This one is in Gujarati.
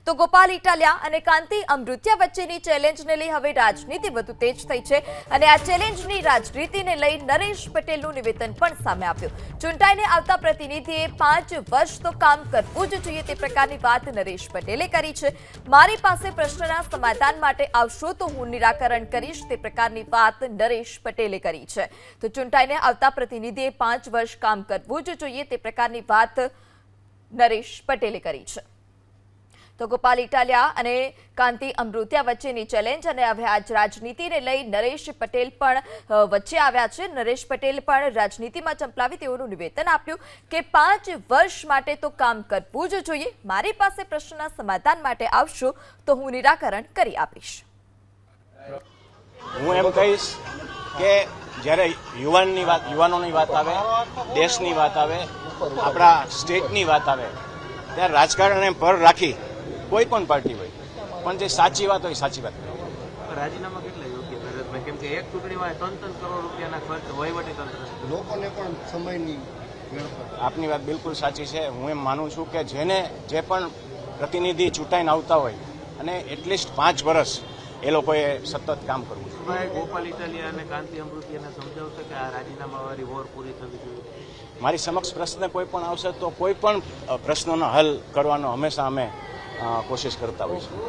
તો ગોપાલ ઇટાલિયા અને કાંતિ અમૃતિયા વચ્ચેની ચેલેન્જને લઈ હવે રાજનીતિ વધુ તેજ થઈ છે અને આ ચેલેન્જની રાજનીતિને લઈ નરેશ પટેલનું નિવેદન પણ સામે આવ્યું। ચૂંટાઈને આવતા પ્રતિનિધિએ 5 વર્ષ તો કામ કરવું જ જોઈએ તે પ્રકારની વાત નરેશ પટેલે કરી છે। મારી પાસે પ્રશ્નના સમાધાન માટે આવશો તો હું નિરાકરણ કરીશ તે પ્રકારની વાત નરેશ પટેલે કરી છે। તો ચૂંટાઈને આવતા પ્રતિનિધિએ 5 વર્ષ કામ કરવું જ જોઈએ તે પ્રકારની વાત નરેશ પટેલે કરી છે। તો ગોપાલ ઇટાલિયા અને કાંતિ અમૃતિયા વચ્ચેની ચેલેન્જ અને હવે આજ રાજનીતિને લઈ નરેશ પટેલ પણ વચ્ચે આવ્યા છે। નરેશ પટેલ પણ રાજનીતિમાં ચંપલાવી તેઓનું નિવેદન આપ્યું કે 5 વર્ષ માટે તો કામ કરવું જ જોઈએ। મારી પાસે પ્રશ્નના સમાધાન માટે આવશો તો હું નિરાકરણ કરી આપીશ। હું એમ કહીશ કે જ્યારે યુવાનોની વાત આવે, દેશની વાત આવે, આપણા સ્ટેટની વાત આવે ત્યારે રાજકારણને પર રાખી કોઈ પણ પાર્ટી હોય પણ જે સાચી વાત હોય સાચી વાત કરે। રાજીનામા કેટલા યોગ્ય ભરતભાઈ? કેમ કે એક ચૂંટણીમાં 3 કરોડ રૂપિયાના ખર્ચ વહીવટી તંત્ર લોકોને પણ સમયની આપની વાત બિલકુલ સાચી છે। હું એમ માનું છું કે જે પણ પ્રતિનિધિ ચૂંટાઈને આવતા હોય અને એટલીસ્ટ 5 વર્ષ એ લોકોએ સતત કામ કરવું જોઈએ। ભાઈ ગોપાલ ઇટાલિયા અને કાંતિ અમૃતિયાને સમજાવશે કે આ રાજીનામાવાળી વોર પૂરી થવી જોઈએ। મારી સમક્ષ પ્રશ્ન કોઈ પણ આવશે તો કોઈ પણ પ્રશ્નોનો હલ કરવાનો હંમેશા અમે કોશિશ કરતા હોઈશું।